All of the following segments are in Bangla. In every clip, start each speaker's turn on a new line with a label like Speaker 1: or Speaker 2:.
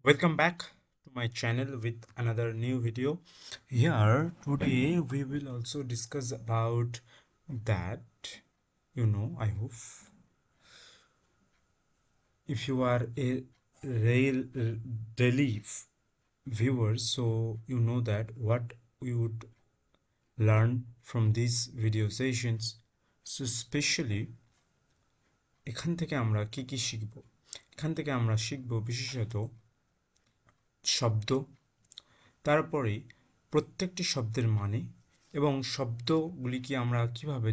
Speaker 1: Welcome back to my channel with another new video. Here today we will also discuss about that, I hope if you are a rail daily viewer, so you know that what we would learn from these video sessions. So especially এখান থেকে আমরা কি শিখব? এখান থেকে আমরা শিখব বিশেষত শব্দ, তারপরে প্রত্যেকটি শব্দের মানে এবং শব্দগুলিকে আমরা কিভাবে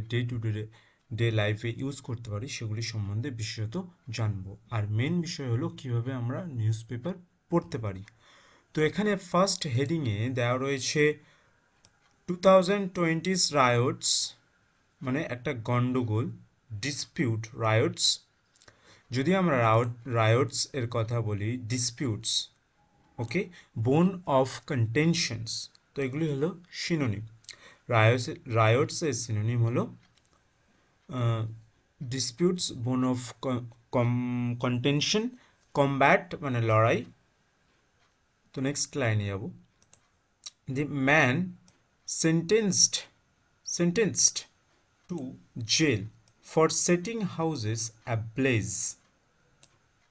Speaker 1: ডে লাইফে ইউজ করতে পারি সেগুলি সম্বন্ধে বিশেষত জানব। আর মেন বিষয় হলো কিভাবে আমরা নিউজ পেপার পড়তে পারি। তো এখানে ফার্স্ট হেডিংয়ে দেওয়া রয়েছে 2020 রায়োটস, মানে একটা গন্ডগোল, ডিসপিউট রায়োটস। যদি আমরা রায়োটস এর কথা বলি, ডিসপিউটস, ওকে, বোন অফ কন্টেনশনস, তো এগুলি হলো সিনোনিম। রায়োটসের সিনোনিম হলো disputes, bone of contention, combat মানে লড়াই। তো নেক্সট লাইনে যাব, the man sentenced to jail for setting houses ablaze.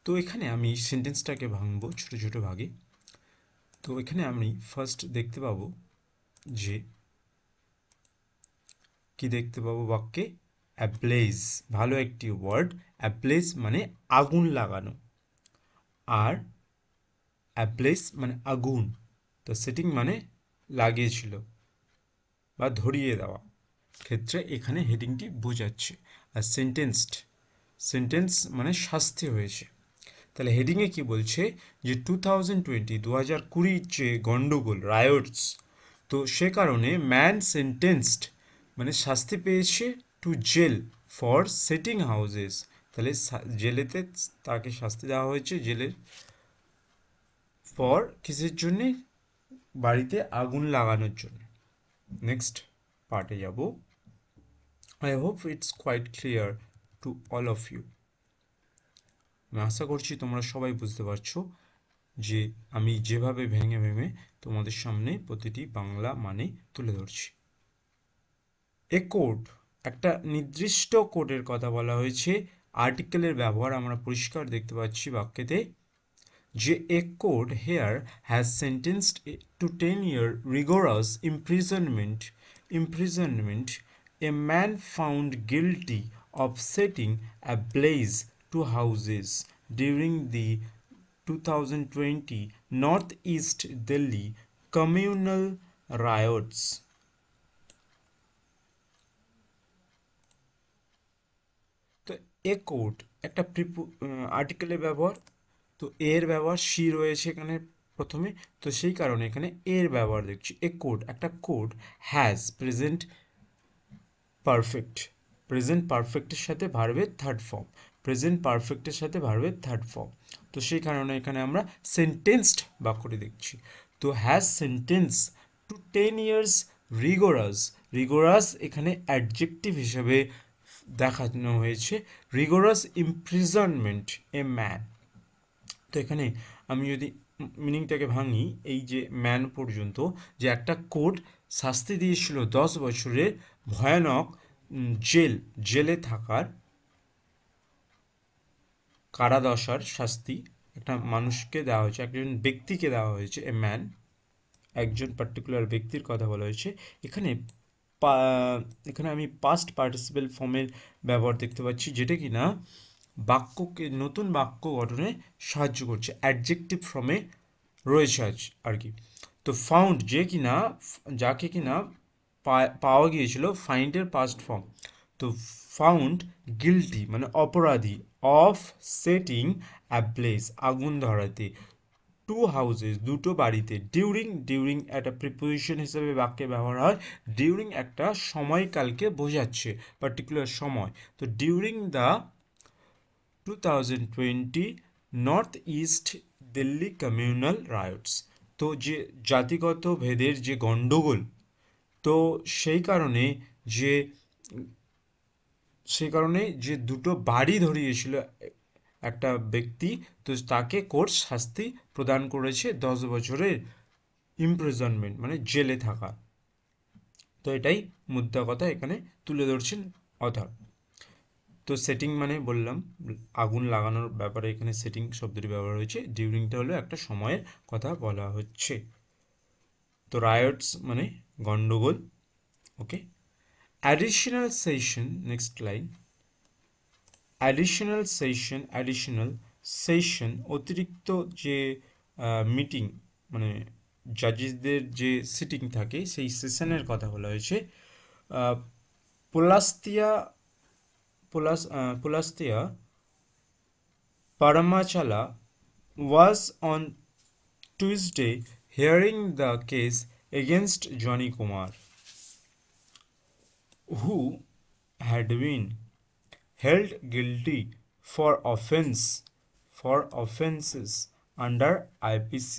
Speaker 1: তো এখানে আমি সেন্টেন্সটাকে ভাঙবো ছোট ছোট ভাগে। তো এখানে আমি ফার্স্ট দেখতে পাবো যে কি দেখতে পাবো বাক্যে, অ্যাব্লেজ, ভালো একটি ওয়ার্ড। অ্যাব্লেজ মানে আগুন লাগানো, আর অ্যাব্লেজ মানে আগুন, তো সেটিং মানে লাগিয়েছিল বা ধরিয়ে দেওয়া ক্ষেত্রে এখানে হেডিংটি বোঝাচ্ছে। আর সেন্টেন্স মানে শাস্তি হয়েছে। তাহলে হেডিংয়ে কি বলছে যে 2020 2020 যে গন্ডগোল রায়োটস, তো সে কারণে ম্যান সেন্টেন্সড মানে শাস্তি পেয়েছে to jail for setting houses, তাহলে জেলেতে তাকে শাস্তি দেওয়া হয়েছে, জেলের ফর কিসের জন্যে, বাড়িতে আগুন লাগানোর জন্য। নেক্সট পার্টে যাব। I hope it's quite clear to all of you. আমি আশা করছি তোমরা সবাই বুঝতে পারছো যে আমি যেভাবে ভেঙে ভেঙে তোমাদের সামনে প্রতিটি বাংলা মানে তুলে ধরছি। এ কোড, একটা নির্দিষ্ট কোডের কথা বলা হয়েছে। আর্টিকেলের ব্যবহার আমরা পরিষ্কার দেখতে পাচ্ছি বাক্যেতে, যে a court here has sentenced to 10-year rigorous imprisonment a man found guilty of setting ablaze to houses during the 2020 Northeast Delhi communal riots. তো এ কোড একটা আর্টিকেলের ব্যবহার, তো এর ব্যবহার সি রয়েছে এখানে প্রথমে, তো সেই কারণে এখানে এর ব্যবহার দেখছি। এ কোড, একটা কোড, হ্যাজ প্রেজেন্ট পারফেক্টের সাথে ভার্বের থার্ড ফর্ম, প্রেজেন্ট পারফেক্টের সাথে ভার্বের থার্ড ফর্ম, তো সেই কারণে এখানে আমরা সেন্টেন্সড বাক্যটি দেখছি। তো has sentence to 10 years rigorous এখানে অ্যাডজেক্টিভ হিসেবে দেখানো হয়েছে, রিগোরাস ইমপ্রিজনমেন্ট এ ম্যান। তো এখানে আমি যদি মিনিংটাকে ভাঙি, এই যে ম্যান পর্যন্ত যে একটা কোড শাস্তি দিয়েছিল 10 বছরের ভয়ানক জেলে থাকার, কারাদশার শাস্তি একটা মানুষকে দেওয়া হয়েছে, একজন ব্যক্তিকে দেওয়া হয়েছে, এ ম্যান, একজন পার্টিকুলার ব্যক্তির কথা বলা হয়েছে। এখানে এখানে আমি পাস্ট পার্টিসিপেল ফর্মের ব্যবহার দেখতে পাচ্ছি, যেটা কি না বাক্যকে নতুন বাক্য গঠনে সাহায্য করছে, অ্যাডজেক্টিভ ফর্মে রয়েছে আর কি। তো ফাউন্ড, যে কিনা যাকে কিনা পাওয়া গিয়েছিল, ফাইন্ডের পাস্ট ফর্ম, তো ফাউন্ড গিলটি মানে অপরাধী, অফ সেটিং অ্যাব্লেজ আগুন ধরাতে, টু হাউসেস দুটো বাড়িতে, ডিউরিং একটা প্রিপোজিশন হিসেবে বাক্যে ব্যবহার হয়, ডিউরিং একটা সময়কালকে বোঝাচ্ছে, পার্টিকুলার সময়। তো during the 2020 north east Delhi communal riots, তো যে জাতিগত ভেদের যে গণ্ডগোল, তো সেই কারণে যে দুটো বাড়ি ধরিয়েছিল একটা ব্যক্তি, তো তাকে কোর্ট শাস্তি প্রদান করেছে 10 বছরের ইমপ্রিজনমেন্ট মানে জেলে থাকা। তো এটাই মুদ্রা কথা এখানে তুলে ধরছেন অথর। তো সেটিং মানে বললাম আগুন লাগানোর ব্যাপারে এখানে সেটিং শব্দটি ব্যবহার হয়েছে। ডিউরিংটা হলো একটা সময়ের কথা বলা হচ্ছে। তো রায়টস মানে গন্ডগোল। Okay, additional session, next line. Additional session অতিরিক্ত যে মিটিং মানে জাজেসদের যে সিটিং থাকে সেই সেশনের কথা বলা হয়েছে। পোলাস্তিয়া পোলাস্তিয়া Paramachala was on Tuesday hearing the case against Johnny Kumar, who had been held guilty for offences under IPC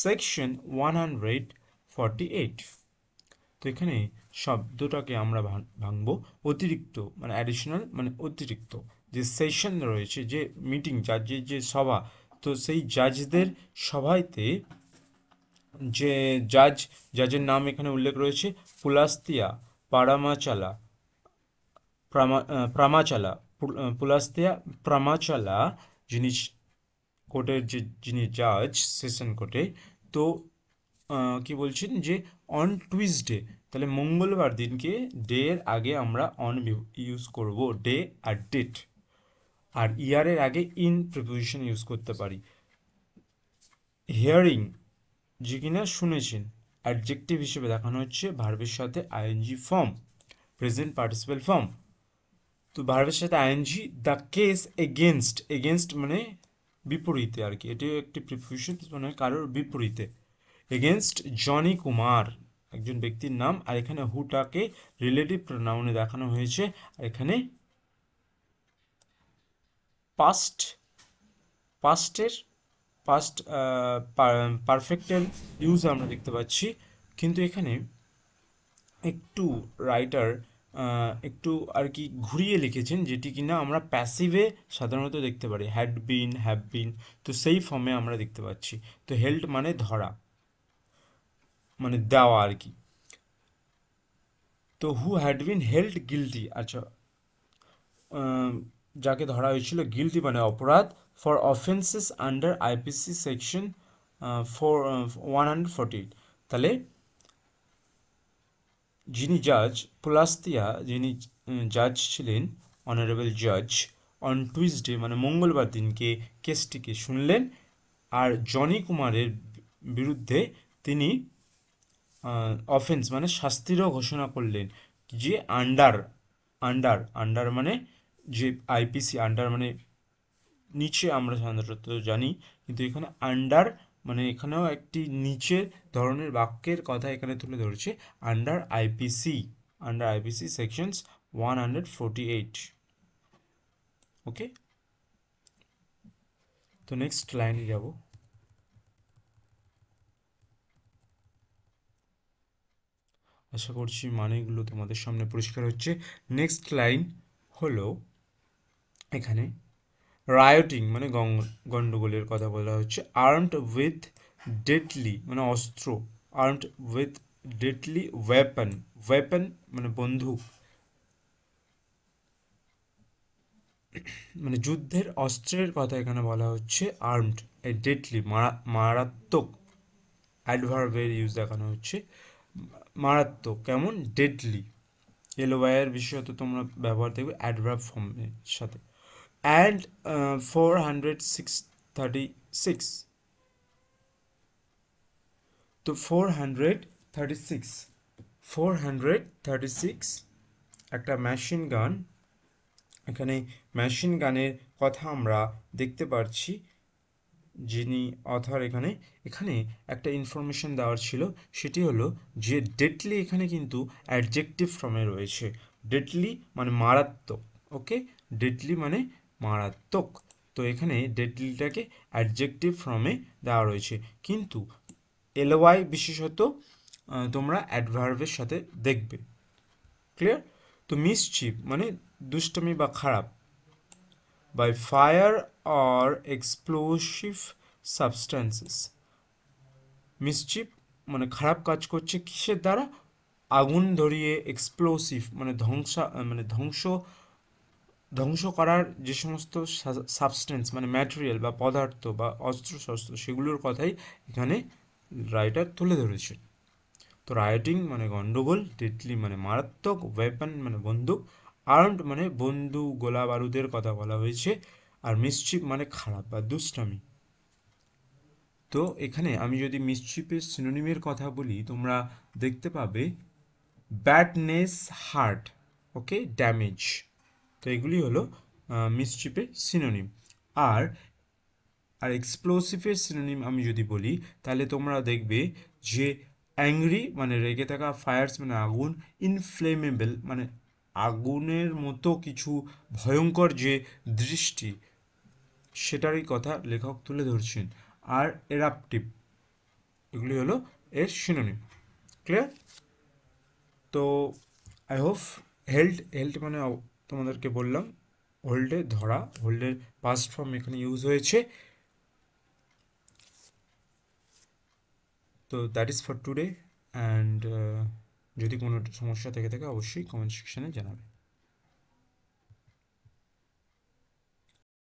Speaker 1: section 148. তো এখানে শব্দটাকে আমরা ভাঙবো অতিরিক্ত মানে অ্যাডিশনাল মানে অতিরিক্ত, যে সেশন রয়েছে যে মিটিং জাজের যে সভা, তো সেই জাজদের সভাতে যে জাজের নাম এখানে উল্লেখ রয়েছে পুলাস্তিয়া পারামাচালা প্রামাচালা পুলাস্তিয়া প্রামাচালা, যিনি কোর্টের যিনি জাজ সেশন কোর্টে। তো কি বলছেন যে অন টুইসডে, তাহলে মঙ্গলবার দিনকে, ডে এর আগে আমরা অন ইউজ করব, ডে আর ডেট, আর ইয়ারের আগে ইন প্রিপোজিশন ইউজ করতে পারি। হিয়ারিং যে কিনা শুনেছেন, অ্যাডজেক্টিভ হিসেবে দেখানো হচ্ছে ভার্বের সাথে ING form, present participle form. তো ভার্বের সাথে আইএনজি, দ্য কেস এগেনস্ট মানে বিপরীতে আর কি, এটিও একটি প্রিপোজিশন মানে কারোর বিপরীতে। এগেনস্ট জনি কুমার একজন ব্যক্তির নাম, আর এখানে হুটাকে রিলেটিভ প্রোনাউনে দেখানো হয়েছে, আর এখানে পাস্টের পারফেক্টের ইউজ আমরা দেখতে পাচ্ছি। কিন্তু এখানে একটু রাইটার একটু আর কি ঘুরিয়ে লিখেছেন, যেটি কিনা আমরা প্যাসিভে সাধারণত দেখতে পারি, হ্যাড বিন, হ্যাভ বিন, তো সেই ফর্মে আমরা দেখতে পাচ্ছি। তো হেল্ড মানে ধরা মানে দেওয়া আর কি। তো who had been held guilty, আচ্ছা যাকে ধরা হয়েছিল, গিলটি মানে অপরাধ, for offences under IPC section 148, তাহলে যিনি জাজ পুলাস্তিয়া, যিনি জাজ ছিলেন, অনারেবল জাজ, অন টুইসডে মানে মঙ্গলবার দিনকে কেসটিকে শুনলেন, আর জনি কুমারের বিরুদ্ধে তিনি অফেন্স মানে শাস্তিরও ঘোষণা করলেন, যে আন্ডার মানে যে আইপিসি, আন্ডার মানে নিচে আমরা সাধারণত জানি, কিন্তু এখানে আন্ডার মানে এখানেও একটি নিচের ধরনের বাক্যের কথা এখানে তুলে ধরেছে, আন্ডার আইপিসি সেকশনস 148। ওকে, তো নেক্সট লাইনে যাব। আশা করছি মানেগুলো তোমাদের সামনে পরিষ্কার হচ্ছে। নেক্সট লাইন হলো এখানে রায়োটিং মানে গন্ডগোলের কথা বলা হচ্ছে। আর্মড উইথ ডেডলি মানে অস্ত্র, আর্মড উইথ ডেডলি ওয়েপন মানে বন্দুক, মানে যুদ্ধের অস্ত্রের কথা এখানে বলা হচ্ছে। আর্মড এ ডেডলি মারাত্মক, অ্যাডভার্বের ইউজ দেখানো হচ্ছে, মারাত্মক কেমন, ডেডলি, এলওয়াই এর বিশেষত তোমরা ব্যবহার দেখবে অ্যাডভার্ব ফর্মের সাথে। অ্যান্ড 436, তো 436 একটা মেশিন গান। এখানে মেশিন গানের কথা আমরা দেখতে পাচ্ছি, যিনি অথর এখানে এখানে একটা ইনফরমেশন দেওয়ার ছিল, সেটি হলো যে ডেডলি এখানে কিন্তু অ্যাডজেক্টিভ ফর্মে রয়েছে। ডেডলি মানে মারাত্মক, ওকে, ডেডলি মানে মারাত্মক, তো এখানে ডেডলিটাকে অ্যাডজেক্টিভ ফর্মে দেওয়া রয়েছে, কিন্তু এলওয়াই বিশেষত তোমরা অ্যাডভার্বের সাথে দেখবে। ক্লিয়ার? তো মিসচিফ মানে দুষ্টমি বা খারাপ, by fire or explosive substances. Mischief মানে খারাপ কাজ করছে কিসের দ্বারা? আগুন ধরিয়ে, এক্সপ্লোসিভ মানে ধ্বংস করার যে সমস্ত সাবস্টেন্স মানে ম্যাটেরিয়াল বা পদার্থ বা অস্ত্রশস্ত্র, সেগুলোর কথাই এখানে রাইটার তুলে ধরেছে। তো রাইটিং মানে গন্ডগোল, ডেডলি মানে মারাত্মক, ওয়েপন মানে বন্দুক, আর্মড মানে বন্দুক গোলা বারুদের কথা বলা হয়েছে, আর মিসচিপ মানে খারাপ বা দুষ্টামি। তো এখানে আমি যদি মিসচিপের সিনোনিমের কথা বলি, তোমরা দেখতে পাবে ব্যাডনেস, হার্ট, ওকে, ড্যামেজ। তো এগুলি হলো মিসচিপের সিনোনিম। আর আর এক্সপ্লোসিভের সিনোনিম আমি যদি বলি, তাহলে তোমরা দেখবে যে অ্যাংরি মানে রেগে থাকা, ফায়ার্স মানে আগুন, ইনফ্লেমেবল মানে আগুনের মতো কিছু ভয়ঙ্কর যে দৃষ্টি, সেটারই কথা লেখক তুলে ধরছেন। আর এরাপটিভ, এগুলি হলো এর সিনোনিম। ক্লিয়ার? তো আই হোপ হেল্ড মানে তোমাদেরকে বললাম হোল্ডে ধরা, হোল্ডের পাস্ট ফর্ম এখানে ইউজ হয়েছে। তো that is for today, and যদি কোনো সমস্যা থেকে থাকে অবশ্যই কমেন্ট সেকশনে জানাবে।